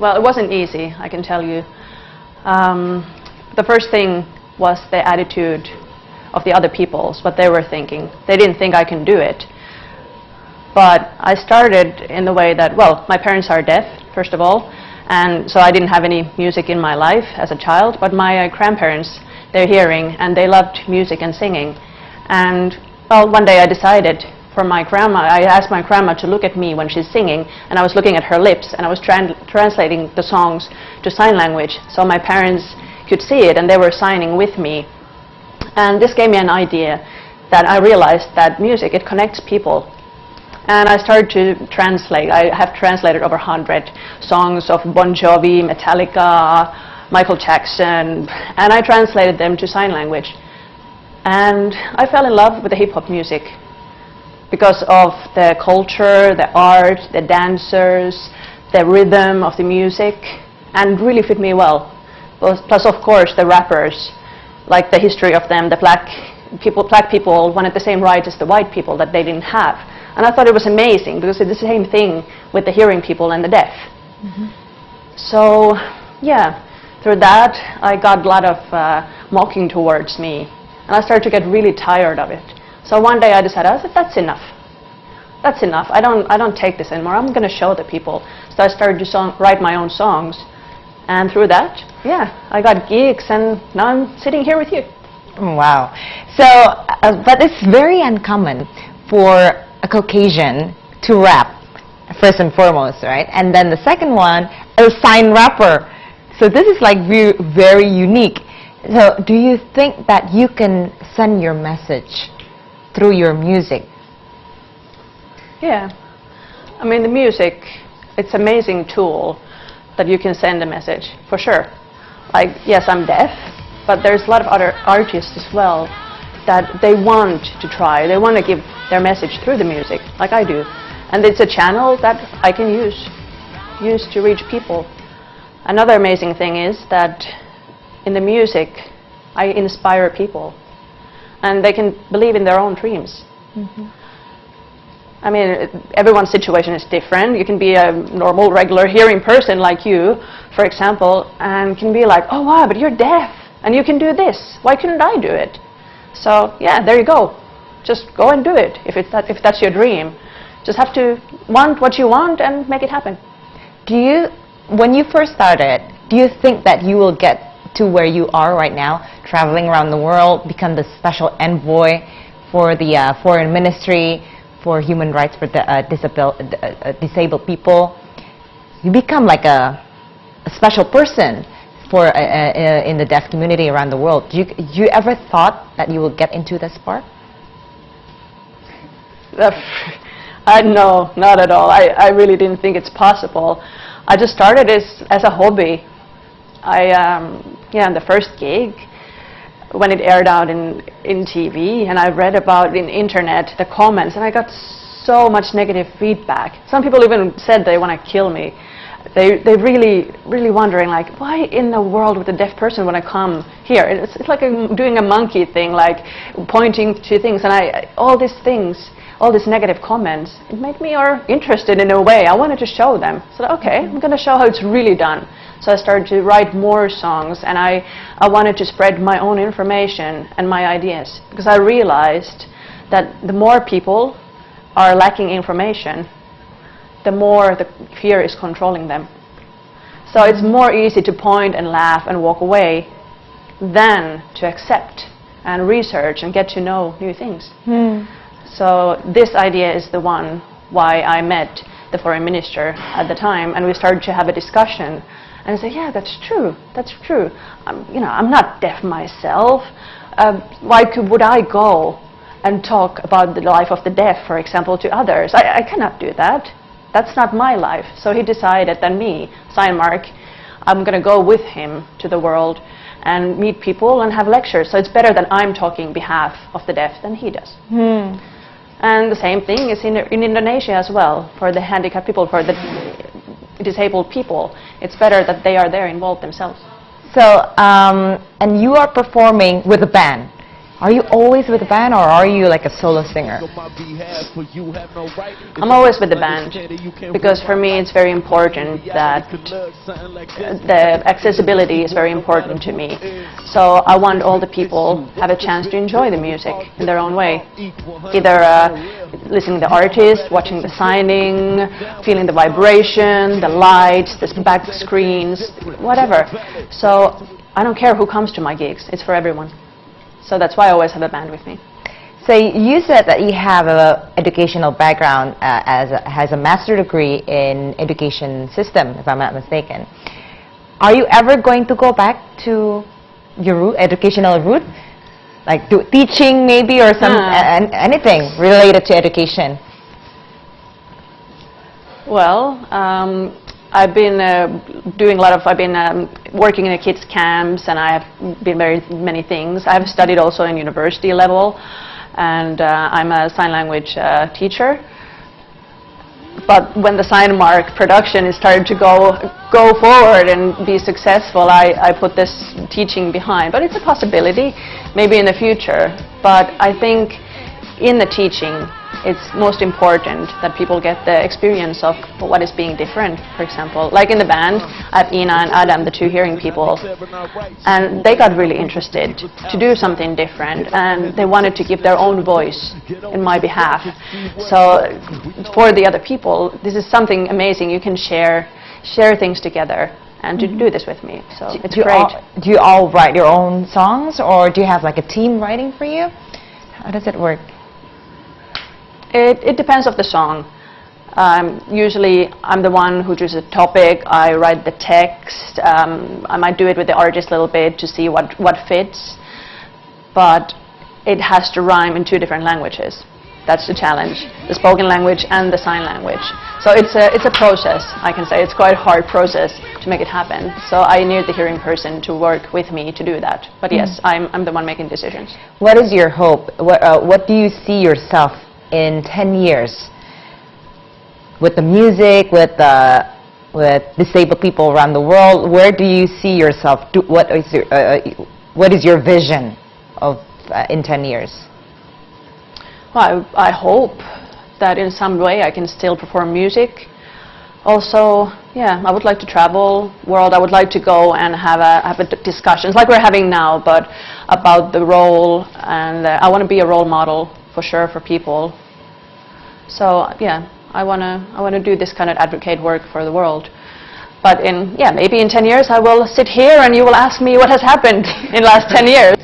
Well, it wasn't easy, I can tell you. The first thing was the attitude of the other people's, what they were thinking. They didn't think I can do it. But I started in the way that, well, my parents are deaf, first of all, and so I didn't have any music in my life as a child, but my grandparents, they're hearing, and they loved music and singing. And, well, one day I decided for my grandma, I asked my grandma to look at me when she's singing, and I was looking at her lips, and I was translating the songs to sign language, so my parents could see it, and they were signing with me. And this gave me an idea that I realized that music, it connects people. And I started to translate. I have translated over 100 songs of Bon Jovi, Metallica, Michael Jackson, and I translated them to sign language. And I fell in love with the hip-hop music because of the culture, the art, the dancers, the rhythm of the music, and really fit me well. Plus, of course, the rappers, like the history of them, the black people wanted the same rights as the white people that they didn't have. And I thought it was amazing because it's the same thing with the hearing people and the deaf. Mm-hmm. So, yeah, through that I got a lot of mocking towards me. And I started to get really tired of it. So one day I decided, I said, that's enough. That's enough. I don't take this anymore. I'm going to show the people. So I started to write my own songs. And through that, yeah, I got gigs, and now I'm sitting here with you. Wow. So, but it's very uncommon for a Caucasian to rap, first and foremost, right? And then the second one, a sign rapper. So this is like very unique. So do you think that you can send your message through your music? Yeah. I mean, the music, it's an amazing tool that you can send a message, for sure. Like, yes, I'm deaf, but there's a lot of other artists as well that they want to try. They want to give their message through the music, like I do. And it's a channel that I can use to reach people. Another amazing thing is that in the music, I inspire people. And they can believe in their own dreams. Mm-hmm. I mean, everyone's situation is different. You can be a normal, regular hearing person like you, for example, and can be like, oh wow, but you're deaf, and you can do this. Why couldn't I do it? So yeah, there you go. Just go and do it if that's your dream. Just have to want what you want and make it happen. When you first started, do you think that you will get to where you are right now, traveling around the world, become the special envoy for the foreign ministry for human rights for the disabled people? You become like a special person for in the deaf community around the world. Do you ever thought that you will get into this part? No, not at all. I really didn't think it's possible. I just started as a hobby. The first gig, when it aired out in TV, and I read about in internet the comments, and I got so much negative feedback. Some people even said they want to kill me. They really wondering, like, why in the world would a deaf person want to come here? It's like doing a monkey thing, like pointing to things, and all these things, all these negative comments, it made me interested in a way. I wanted to show them. So okay, I'm going to show how it's really done. So I started to write more songs, and I wanted to spread my own information and my ideas, because I realized that the more people are lacking information, the more the fear is controlling them. So it's more easy to point and laugh and walk away than to accept and research and get to know new things. So this idea is the one why I met the foreign minister at the time, and we started to have a discussion. And I said, yeah, that's true. That's true. I'm not deaf myself. Why would I go and talk about the life of the deaf, for example, to others? I cannot do that. That's not my life. So he decided that me, Steinmark, I'm going to go with him to the world and meet people and have lectures. So it's better that I'm talking on behalf of the deaf than he does. And the same thing is in Indonesia as well, for the handicapped people, for the disabled people. It's better that they are there involved themselves. So, and you are performing with a band. Are you always with a band, or are you like a solo singer? I'm always with the band, because for me it's very important that the accessibility is very important to me. So I want all the people have a chance to enjoy the music in their own way. Either listening to the artist, watching the signing, feeling the vibration, the lights, the back screens, whatever. So I don't care who comes to my gigs, it's for everyone. So that's why I always have a band with me. So you said that you have an educational background has a master's degree in education system, if I'm not mistaken. Are you ever going to go back to your educational route? Like teaching maybe, or anything related to education? Well, I've been doing a lot of, I've been working in the kids' camps, and I have been very many things. I've studied also in university level, and I'm a sign language teacher. But when the sign mark production is started to go forward and be successful, I put this teaching behind. But it's a possibility, maybe in the future. But I think in the teaching, it's most important that people get the experience of what is being different. For example, like in the band, I have Ina and Adam, the two hearing people, and they got really interested to do something different, and they wanted to give their own voice in my behalf. So for the other people, this is something amazing. You can share things together and to do this with me. So it's great. Do you all write your own songs, or do you have like a team writing for you? How does it work? It depends on the song. Usually I'm the one who chooses a topic, I write the text, I might do it with the artist a little bit to see what fits, but it has to rhyme in two different languages. That's the challenge, the spoken language and the sign language. So it's a process, I can say. It's quite a hard process to make it happen. So I need the hearing person to work with me to do that. But yes, I'm the one making decisions. What is your hope? What do you see yourself in 10 years with the music, with disabled people around the world? Where do you see yourself? What is your vision of in 10 years? Well, I hope that in some way I can still perform music. Also, yeah, I would like to travel world. I would like to go and have discussions like we're having now, but about the role, and I want to be a role model for sure for people. So yeah, I wanna do this kind of advocate work for the world. But maybe in 10 years I will sit here and you will ask me what has happened in the last 10 years.